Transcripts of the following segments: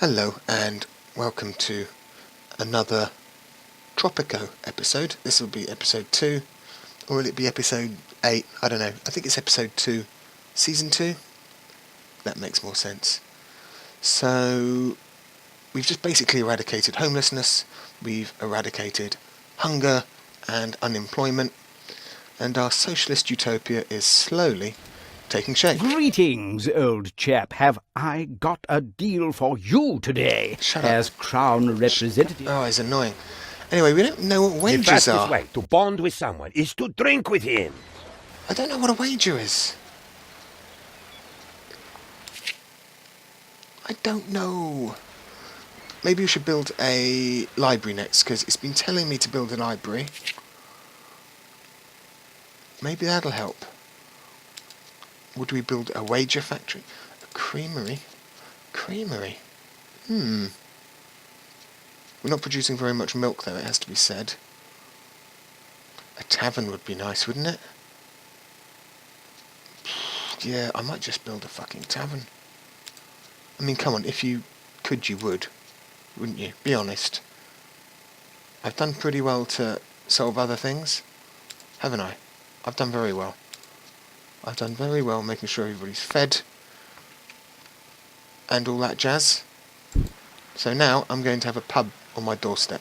Hello and welcome to another Tropico episode. This will be episode 2, or will it be episode 8? I don't know. I think it's episode 2, season 2. That makes more sense. So, we've just basically eradicated homelessness, we've eradicated hunger and unemployment, and our socialist utopia is slowly taking shape. Greetings, old chap. Have I got a deal for you today? Shut up. As Crown Representative? Oh, it's annoying. Anyway, we don't know what The wages fastest are. way to bond with someone is to drink with him. I don't know what a wager is. I don't know. Maybe we should build a library next, because it's been telling me to build a library. Maybe that'll help. Would we build a wager factory? A creamery? Creamery? We're not producing very much milk, though, it has to be said. A tavern would be nice, wouldn't it? Yeah, I might just build a fucking tavern. I mean, come on, if you could, you would. Wouldn't you? Be honest. I've done pretty well to solve other things, haven't I? I've done very well. I've done very well making sure everybody's fed and all that jazz. So now I'm going to have a pub on my doorstep,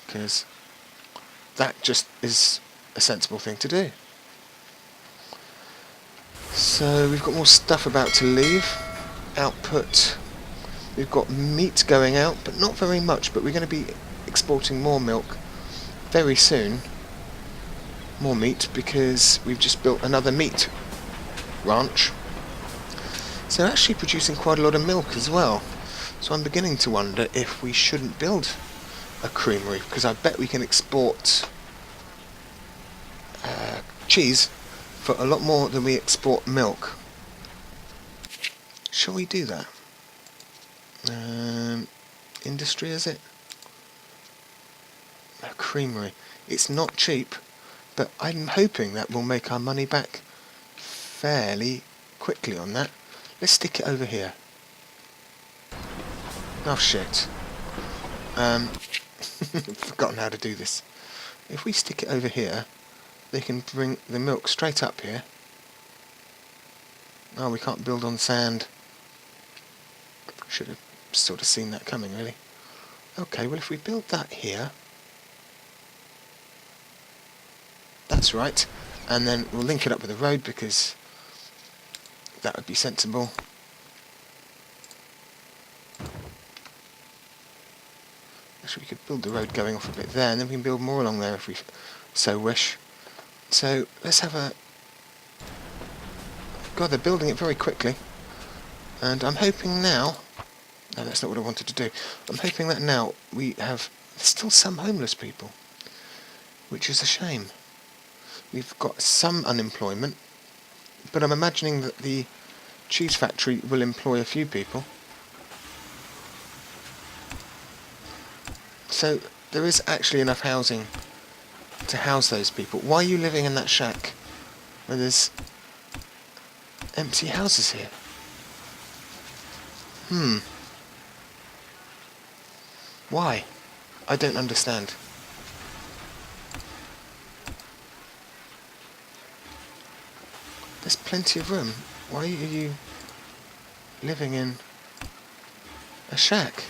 because that just is a sensible thing to do. So we've got more stuff about to leave. Output. We've got meat going out, but not very much, but we're going to be exporting more milk very soon. More meat, because we've just built another meat ranch. So they're actually producing quite a lot of milk as well. So I'm beginning to wonder if we shouldn't build a creamery, because I bet we can export cheese for a lot more than we export milk. Shall we do that? Industry, is it? A creamery. It's not cheap, but I'm hoping that we'll make our money back fairly quickly on that. Let's stick it over here. Oh shit. Forgotten how to do this. If we stick it over here, they can bring the milk straight up here. Oh, we can't build on sand. Should have sort of seen that coming, really. Okay, well if we build that here, that's right, and then we'll link it up with the road, because that would be sensible. Actually, we could build the road going off a bit there, and then we can build more along there if we so wish. So let's have a... God, they're building it very quickly, and I'm hoping now... No, that's not what I wanted to do. I'm hoping that now we have still some homeless people, which is a shame. We've got some unemployment, but I'm imagining that the cheese factory will employ a few people. So there is actually enough housing to house those people. Why are you living in that shack where there's empty houses here? Why? I don't understand. There's plenty of room. Why are you living in a shack?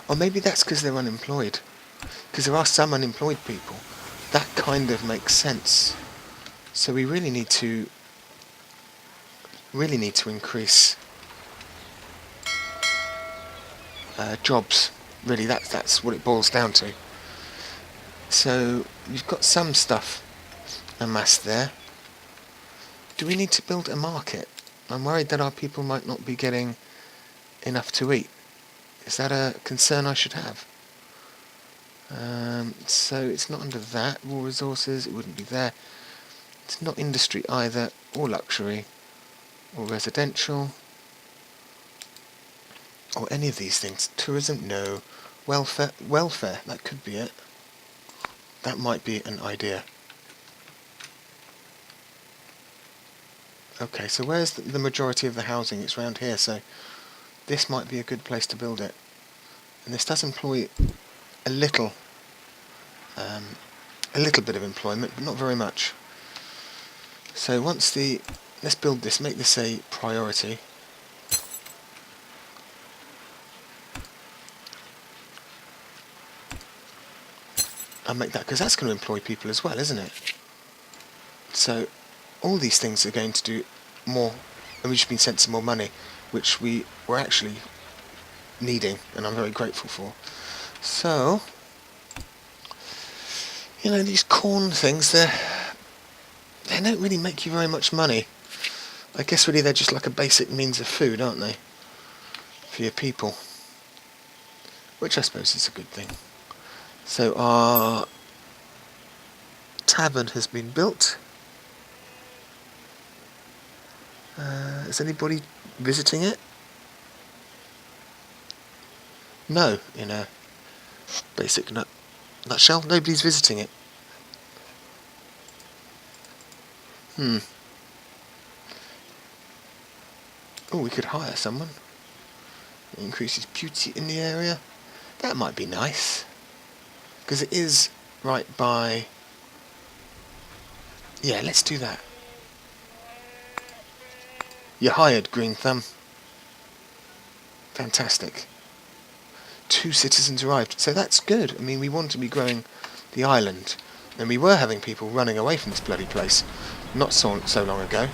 Or maybe that's because they're unemployed. Because there are some unemployed people. That kind of makes sense. So we really need to increase jobs. Really, that's what it boils down to. So you've got some stuff amassed there. Do we need to build a market? I'm worried that our people might not be getting enough to eat. Is that a concern I should have? So it's not under that. Raw resources, it wouldn't be there. It's not industry either, or luxury, or residential, or any of these things. Tourism, no. Welfare, that could be it. That might be an idea. Okay, so where's the majority of the housing? It's around here, so this might be a good place to build it. And this does employ a little bit of employment, but not very much. So let's build this, make this a priority. I'll make that, because that's going to employ people as well, isn't it? So all these things are going to do more, and we've just been sent some more money, which we were actually needing, and I'm very grateful for. So, you know, these corn things, they don't really make you very much money. I guess really they're just like a basic means of food, aren't they? For your people. Which I suppose is a good thing. So our tavern has been built. Is anybody visiting it? No, in a basic nutshell, nobody's visiting it. Oh, we could hire someone. It increases beauty in the area. That might be nice. Because it is right by... Yeah, let's do that. You're hired, Green Thumb. Fantastic. 2 citizens arrived, so that's good. I mean, we want to be growing the island, and we were having people running away from this bloody place not so long ago,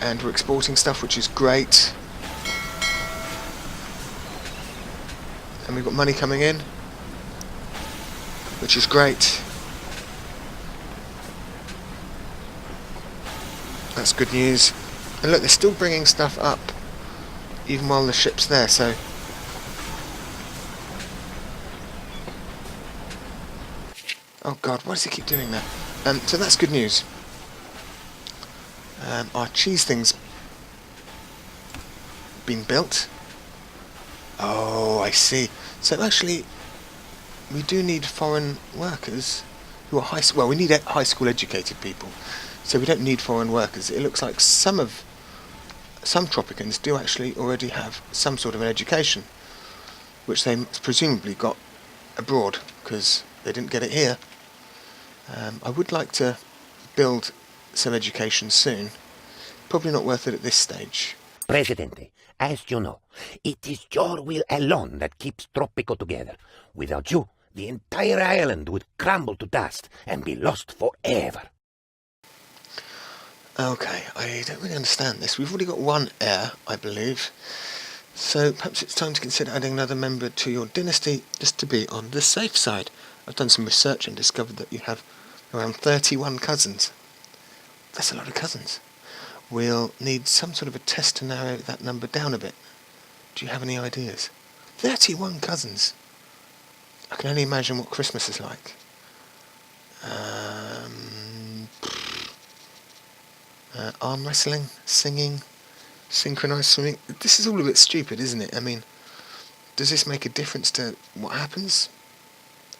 and we're exporting stuff, which is great, and we've got money coming in, which is great. That's good news. And look, they're still bringing stuff up even while the ship's there, so oh god, why does he keep doing that? So that's good news. Our cheese thing's been built. Oh, I see. So actually, we do need foreign workers who are well, we need high school educated people. So we don't need foreign workers. It looks like some Tropicans do actually already have some sort of an education, which they presumably got abroad, because they didn't get it here. I would like to build some education soon. Probably not worth it at this stage. Presidente, as you know, it is your will alone that keeps Tropico together. Without you, the entire island would crumble to dust and be lost forever. Okay, I don't really understand this. We've already got one heir, I believe. So perhaps it's time to consider adding another member to your dynasty, just to be on the safe side. I've done some research and discovered that you have around 31 cousins. That's a lot of cousins. We'll need some sort of a test to narrow that number down a bit. Do you have any ideas? 31 cousins. I can only imagine what Christmas is like. Arm wrestling, singing, synchronised swimming. This is all a bit stupid, isn't it? I mean, does this make a difference to what happens?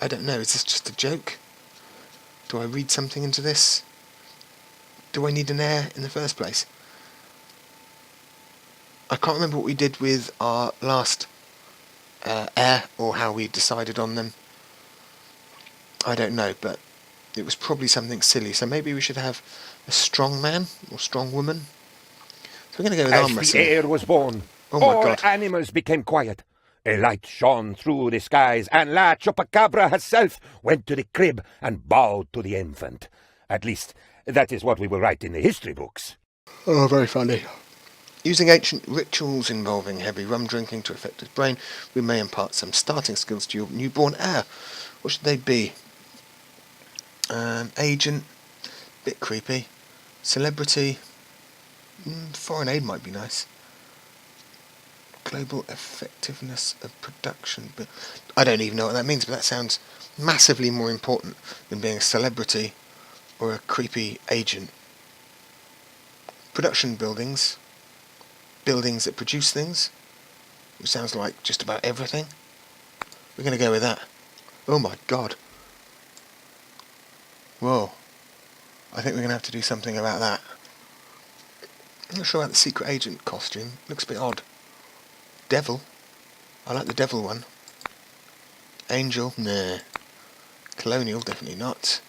I don't know. Is this just a joke? Do I read something into this? Do I need an heir in the first place? I can't remember what we did with our last heir, or how we decided on them. I don't know, but it was probably something silly. So maybe we should have a strong man or strong woman. So we're going to go with arm As the wrestling. air was born, Oh my all God. animals became quiet. A light shone through the skies, and La Chupacabra herself went to the crib and bowed to the infant. At least, that is what we will write in the history books. Oh, very funny. Using ancient rituals involving heavy rum drinking to affect his brain, we may impart some starting skills to your newborn heir. What should they be? Agent, bit creepy. Celebrity, foreign aid might be nice. Global effectiveness of production, but I don't even know what that means, but that sounds massively more important than being a celebrity or a creepy agent. Production buildings that produce things, which sounds like just about everything. We're going to go with that. Oh my god. Whoa. I think we're going to have to do something about that. I'm not sure about the secret agent costume. Looks a bit odd. Devil. I like the devil one. Angel. Nah. Colonial. Definitely not.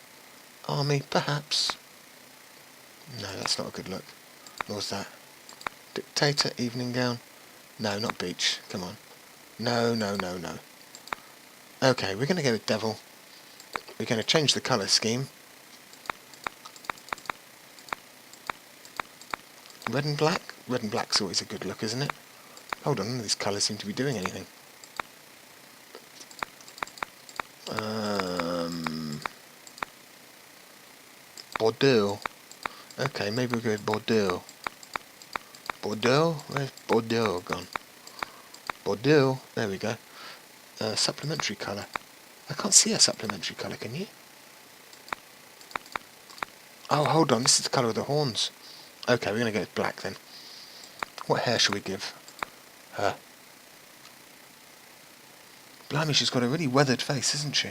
Army. Perhaps. No, that's not a good look. What was that? Dictator. Evening gown. No, not beach. Come on. No, no, no, no. Okay, we're going to go with devil. We're going to change the colour scheme. Red and black? Red and black's always a good look, isn't it? Hold on, none of these colours seem to be doing anything. Bordeaux. Okay, maybe we'll go with Bordeaux. Bordeaux? Where's Bordeaux gone? Bordeaux. There we go. Supplementary colour. I can't see a supplementary colour, can you? Oh, hold on, this is the colour of the horns. Okay, we're going to go with black then. What hair shall we give her? Blimey, she's got a really weathered face, hasn't she?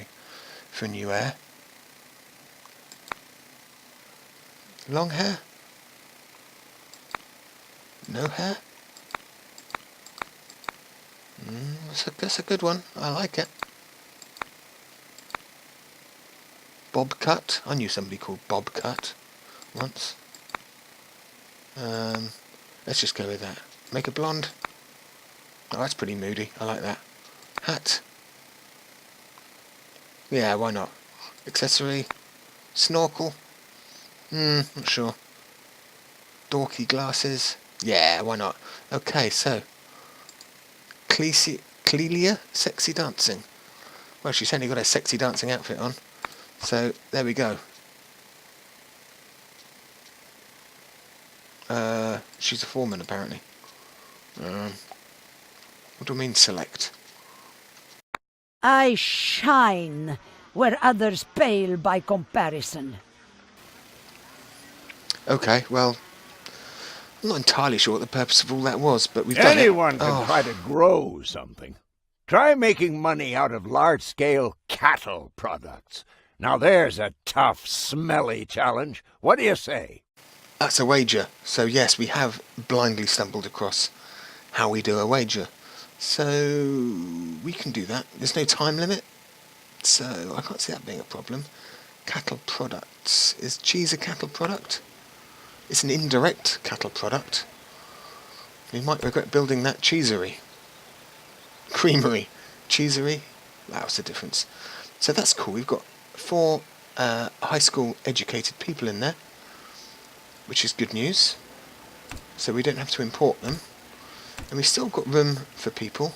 For a new hair. Long hair? No hair? That's a good one. I like it. Bob cut. I knew somebody called Bob cut once. Let's just go with that. Make a blonde. Oh, that's pretty moody. I like that. Hat. Yeah, why not? Accessory. Snorkel. Not sure. Dorky glasses. Yeah, why not? Okay, so Clelia, sexy dancing. Well, she's certainly got a sexy dancing outfit on. So, there we go. She's a foreman, apparently. What do I mean, select? I shine where others pale by comparison. Okay, well, I'm not entirely sure what the purpose of all that was, but we've done it. Anyone can try to grow something. Try making money out of large-scale cattle products. Now there's a tough, smelly challenge. What do you say? That's a wager. So yes, we have blindly stumbled across how we do a wager. So we can do that. There's no time limit, so I can't see that being a problem. Cattle products. Is cheese a cattle product? It's an indirect cattle product. We might regret building that cheesery. Creamery. Cheesery. What's the difference? So that's cool. We've got 4 high school educated people in there, which is good news. So we don't have to import them. And we've still got room for people.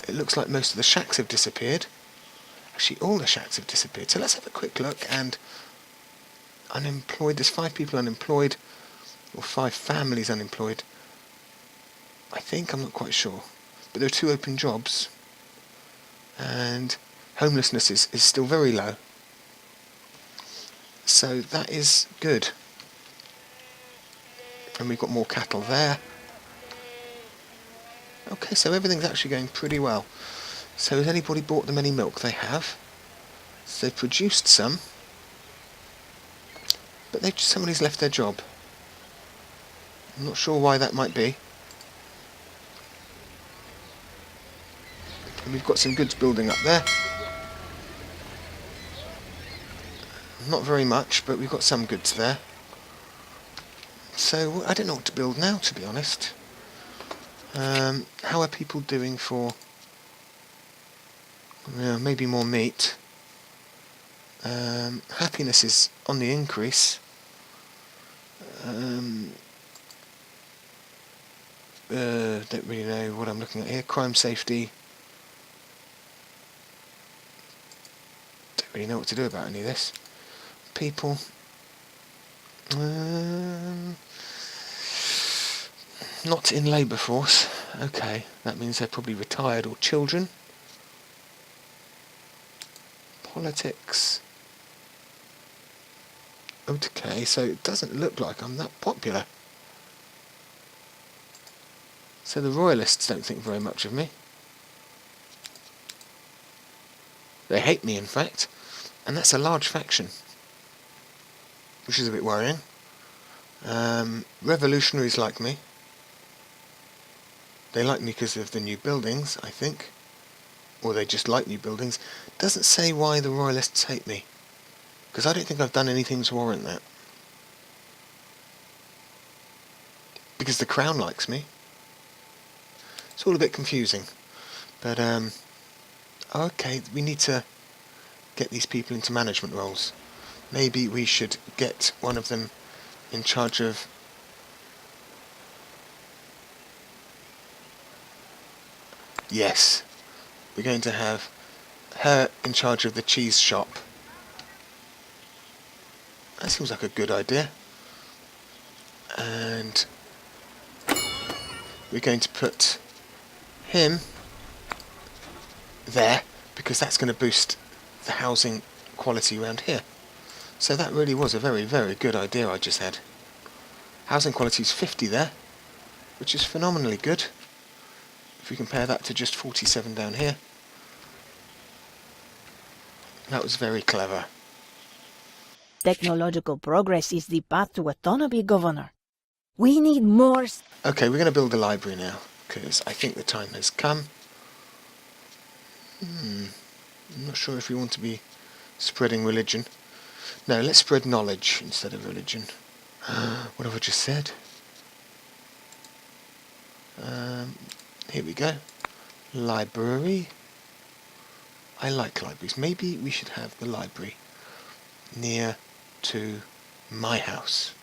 It looks like most of the shacks have disappeared. Actually, all the shacks have disappeared. So let's have a quick look. And unemployed, there's 5 people unemployed, or 5 families unemployed. I think, I'm not quite sure. But there are 2 open jobs. And homelessness is still very low. So that is good. And we've got more cattle there. Okay, so everything's actually going pretty well. So has anybody bought them any milk? They have. So they've produced some. But somebody's left their job. I'm not sure why that might be. And we've got some goods building up there. Not very much, but we've got some goods there. So I don't know what to build now, to be honest. How are people doing for maybe more meat? Happiness is on the increase. Don't really know what I'm looking at here. Crime safety. Don't really know what to do about any of this. People. Not in labour force. Okay, that means they're probably retired or children. Politics. Okay, so it doesn't look like I'm that popular. So the royalists don't think very much of me. They hate me, in fact, and that's a large faction, which is a bit worrying. Revolutionaries like me. They like me because of the new buildings, I think. Or they just like new buildings. Doesn't say why the Royalists hate me. Because I don't think I've done anything to warrant that. Because the Crown likes me. It's all a bit confusing. But, okay, we need to get these people into management roles. Maybe we should get one of them in charge of... Yes. We're going to have her in charge of the cheese shop. That seems like a good idea. And we're going to put him there because that's going to boost the housing quality around here. So that really was a very, very good idea I just had. Housing quality is 50 there, which is phenomenally good. If we compare that to just 47 down here. That was very clever. Technological progress is the path to autonomy, Governor. We need more... Okay, we're going to build a library now, because I think the time has come. I'm not sure if we want to be spreading religion. No, let's spread knowledge instead of religion. What have I just said? Here we go. Library. I like libraries. Maybe we should have the library near to my house.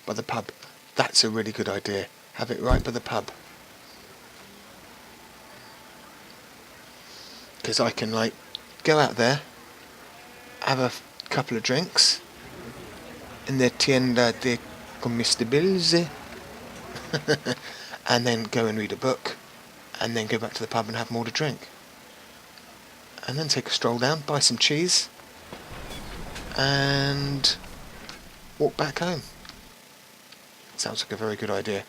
By the pub. That's a really good idea. Have it right by the pub. Because I can, like, go out there, have a couple of drinks in the tienda de comestibles, and then go and read a book, and then go back to the pub and have more to drink. And then take a stroll down, buy some cheese, and walk back home. Sounds like a very good idea.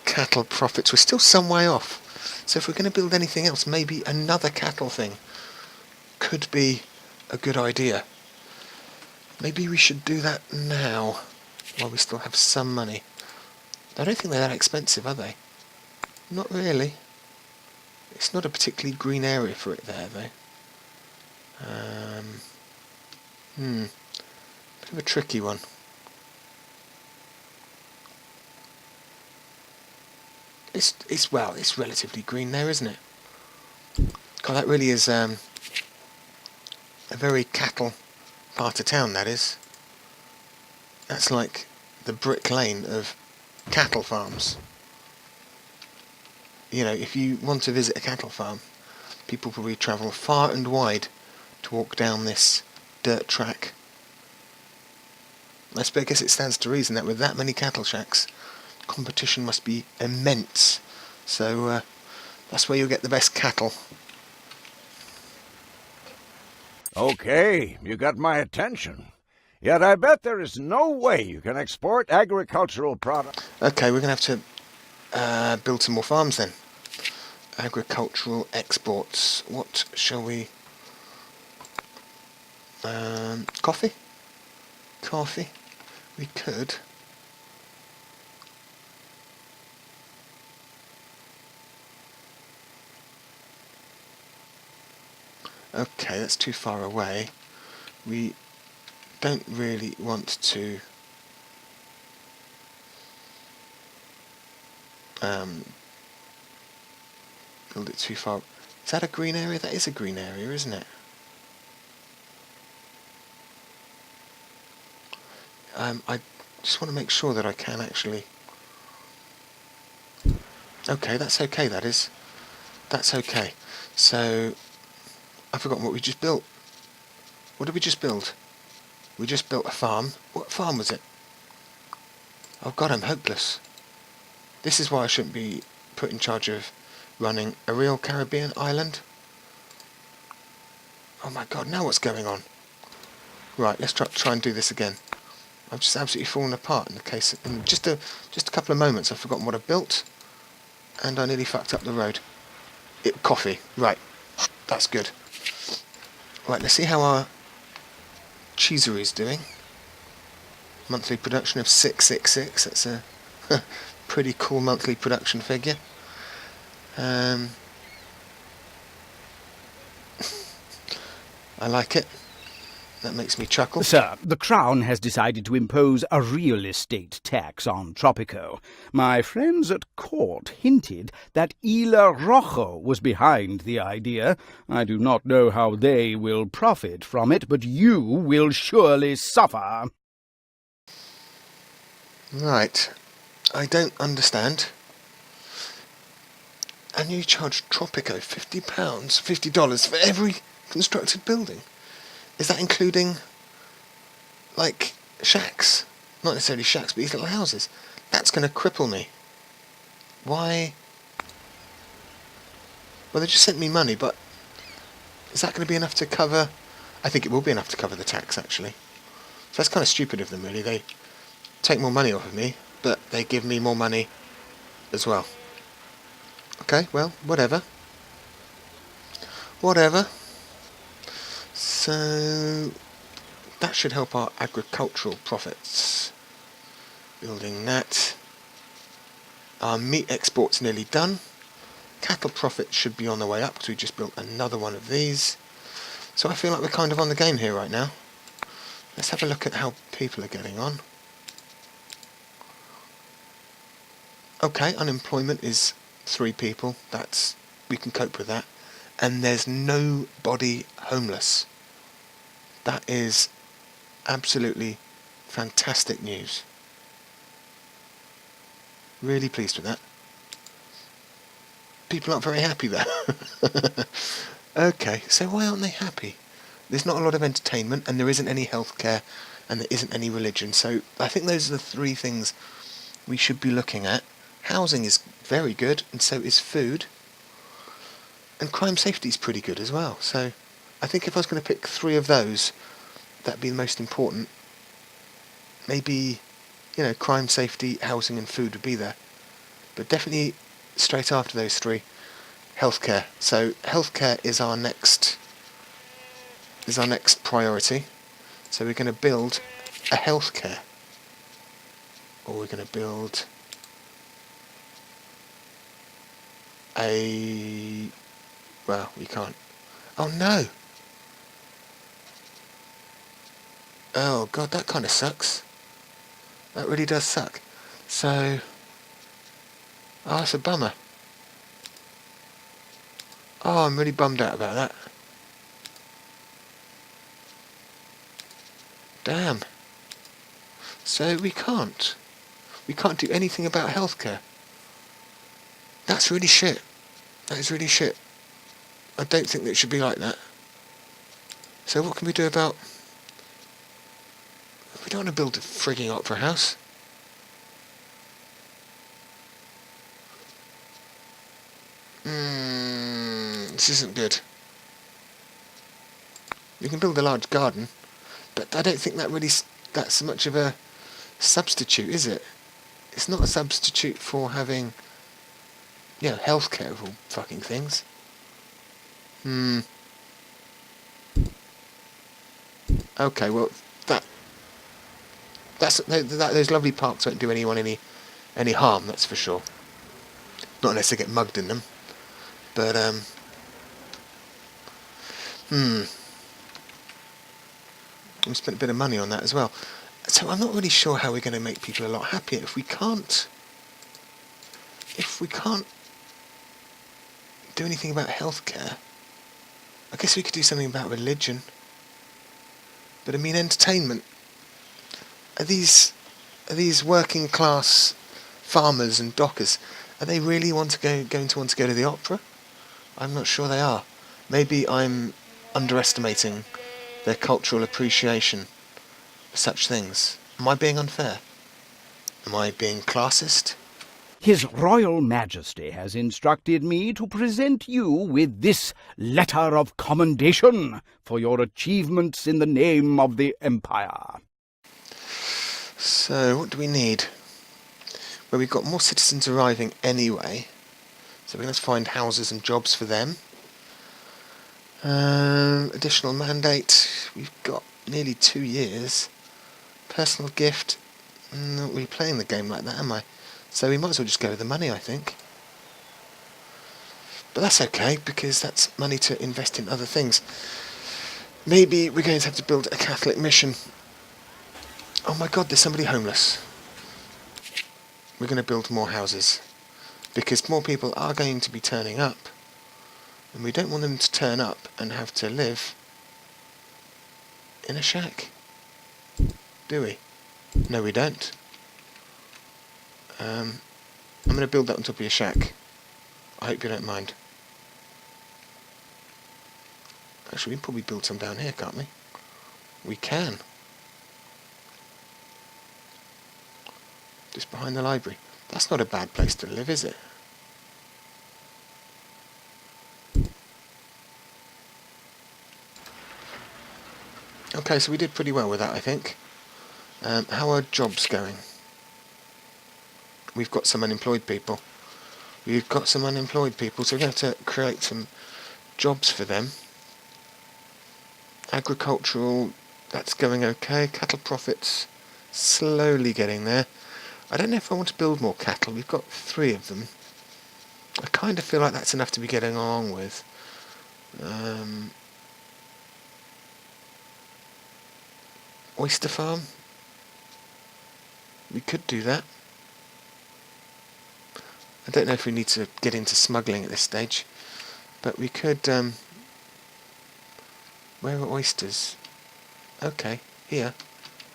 Cattle profits, we're still some way off. So if we're going to build anything else, maybe another cattle thing could be a good idea. Maybe we should do that now, while we still have some money. I don't think they're that expensive, are they? Not really. It's not a particularly green area for it there, though. Bit of a tricky one. It's relatively green there, isn't it? God, that really is a very cattle part of town, that is. That's like the brick lane of cattle farms. You know, if you want to visit a cattle farm, people probably travel far and wide to walk down this dirt track. I guess it stands to reason that with that many cattle shacks, competition must be immense. So that's where you'll get the best cattle. Okay, you got my attention. Yet I bet there is no way you can export agricultural products. Okay, we're going to have to build some more farms then. Agricultural exports. What shall we... coffee? Coffee. We could... Okay, that's too far away. We don't really want to build it too far. Is that a green area? That is a green area, isn't it? I just want to make sure that I can actually... Okay, that's okay, that is. That's okay. So... I've forgotten what we just built. What did we just build? We just built a farm. What farm was it? Oh God, I'm hopeless. This is why I shouldn't be put in charge of running a real Caribbean island. Oh my God, now what's going on? Right, let's try and do this again. I've just absolutely fallen apart in just a couple of moments. I've forgotten what I built, and I nearly fucked up the road. Coffee. Right. That's good. Right, let's see how our cheesery is doing. Monthly production of 666. That's a pretty cool monthly production figure. I like it. That makes me chuckle. Sir, the Crown has decided to impose a real estate tax on Tropico. My friends at court hinted that Ila Rojo was behind the idea. I do not know how they will profit from it, but you will surely suffer. Right. I don't understand. And you charge Tropico £50, $50 for every constructed building? Is that including, like, shacks? Not necessarily shacks, but these little houses. That's going to cripple me. Why? Well, they just sent me money, but is that going to be enough to cover? I think it will be enough to cover the tax, actually. So that's kind of stupid of them, really. They take more money off of me, but they give me more money as well. Okay, well, whatever. Whatever. So that should help our agricultural profits. Building that. Our meat export's nearly done. Cattle profits should be on the way up because we just built another one of these. So I feel like we're kind of on the game here right now. Let's have a look at how people are getting on. Okay, unemployment is 3 people. We can cope with that. And there's nobody homeless. That is absolutely fantastic news. Really pleased with that. People aren't very happy there. Okay, so why aren't they happy? There's not a lot of entertainment, and there isn't any healthcare, and there isn't any religion. So I think those are the 3 things we should be looking at. Housing is very good, and so is food. And crime safety is pretty good as well. So I think if I was going to pick 3 of those, that'd be the most important. Maybe, crime safety, housing and food would be there. But definitely straight after those 3, healthcare. So healthcare is our next priority. So we're going to build a healthcare. Or we're going to build well, we can't. Oh no! Oh god, that kind of sucks. That really does suck. So, that's a bummer. Oh, I'm really bummed out about that. Damn. So we can't do anything about healthcare. That's really shit. That is really shit. I don't think that it should be like that. So what can we do about... We don't want to build a frigging opera house. This isn't good. We can build a large garden, but I don't think that's much of a substitute, is it? It's not a substitute for having, healthcare of all fucking things. Okay, well, those lovely parks won't do anyone any harm, that's for sure. Not unless they get mugged in them. But we spent a bit of money on that as well. So I'm not really sure how we're going to make people a lot happier if we can't do anything about healthcare. I guess we could do something about religion. But I mean, entertainment. Are these working class farmers and dockers? Are they really going to want to go to the opera? I'm not sure they are. Maybe I'm underestimating their cultural appreciation for such things. Am I being unfair? Am I being classist? His Royal Majesty has instructed me to present you with this letter of commendation for your achievements in the name of the Empire. So, what do we need? Well, we've got more citizens arriving anyway. So So we're going to find houses and jobs for them. Additional mandate. We've got nearly 2 years. Personal gift. Not really playing the game like that, am I? So we might as well just go with the money, I think. But that's okay, because that's money to invest in other things. Maybe we're going to have to build a Catholic mission. Oh my god, there's somebody homeless. We're going to build more houses. Because more people are going to be turning up. And we don't want them to turn up and have to live in a shack. Do we? No, we don't. I'm going to build that on top of your shack. I hope you don't mind. Actually, we can probably build some down here, can't we? We can. Just behind the library. That's not a bad place to live, is it? Okay, so we did pretty well with that, I think. How are jobs going? We've got some unemployed people. So we're going to have to create some jobs for them. Agricultural, that's going okay. Cattle profits, slowly getting there. I don't know if I want to build more cattle. We've got 3 of them. I kind of feel like that's enough to be getting on with. Oyster farm. We could do that. I don't know if we need to get into smuggling at this stage, but we could. Where are oysters? Okay, here.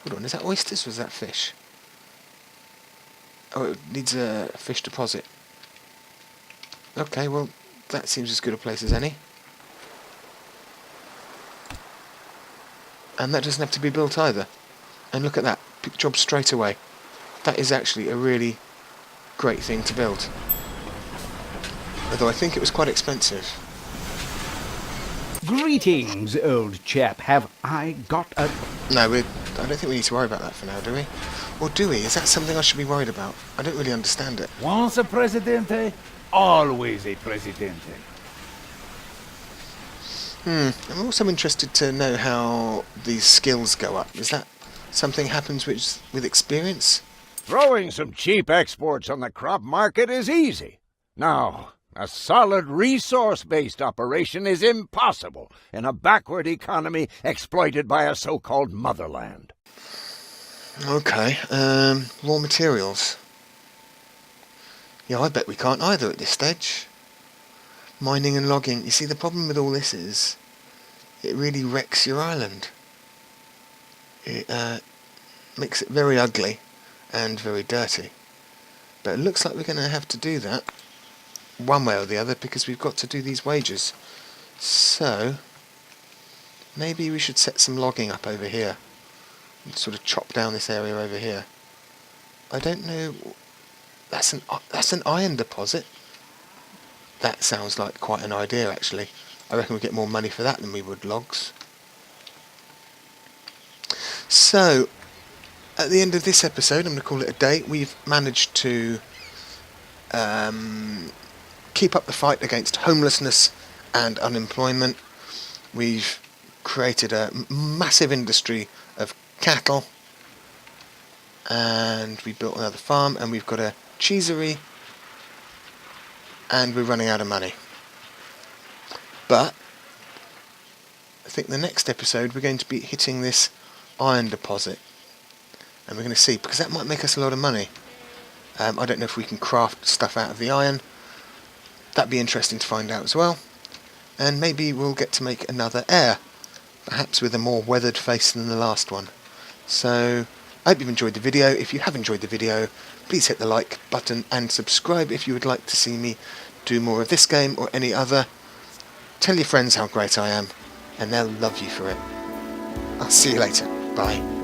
Hold on, is that oysters or is that fish? Oh, it needs a fish deposit. Okay, well, that seems as good a place as any. And that doesn't have to be built either. And look at that, pick job straight away. That is actually a really great thing to build. Although I think it was quite expensive. Greetings, old chap. Have I got a... No, I don't think we need to worry about that for now, do we? Or do we? Is that something I should be worried about? I don't really understand it. Once a presidente, always a presidente. I'm also interested to know how these skills go up. Is that something happens with experience? Throwing some cheap exports on the crop market is easy. Now, a solid resource-based operation is impossible in a backward economy exploited by a so-called motherland. Okay, raw materials. Yeah, I bet we can't either at this stage. Mining and logging. You see, the problem with all this is it really wrecks your island. It makes it very ugly and very dirty. But it looks like we're going to have to do that one way or the other because we've got to do these wages. So maybe we should set some logging up over here and sort of chop down this area over here. I don't know. That's an iron deposit. That sounds like quite an idea, actually. I reckon we'd get more money for that than we would logs. So, at the end of this episode, I'm going to call it a day, we've managed to keep up the fight against homelessness and unemployment. We've created a massive industry of cattle, and we built another farm, and we've got a cheesery, and we're running out of money. But I think the next episode we're going to be hitting this iron deposit, and we're going to see, because that might make us a lot of money. I don't know if we can craft stuff out of the iron. That'd be interesting to find out as well. And maybe we'll get to make another heir, perhaps with a more weathered face than the last one. So I hope you've enjoyed the video. If you have enjoyed the video, please hit the like button and subscribe if you would like to see me do more of this game or any other. Tell your friends how great I am, and they'll love you for it. I'll see you later. Bye.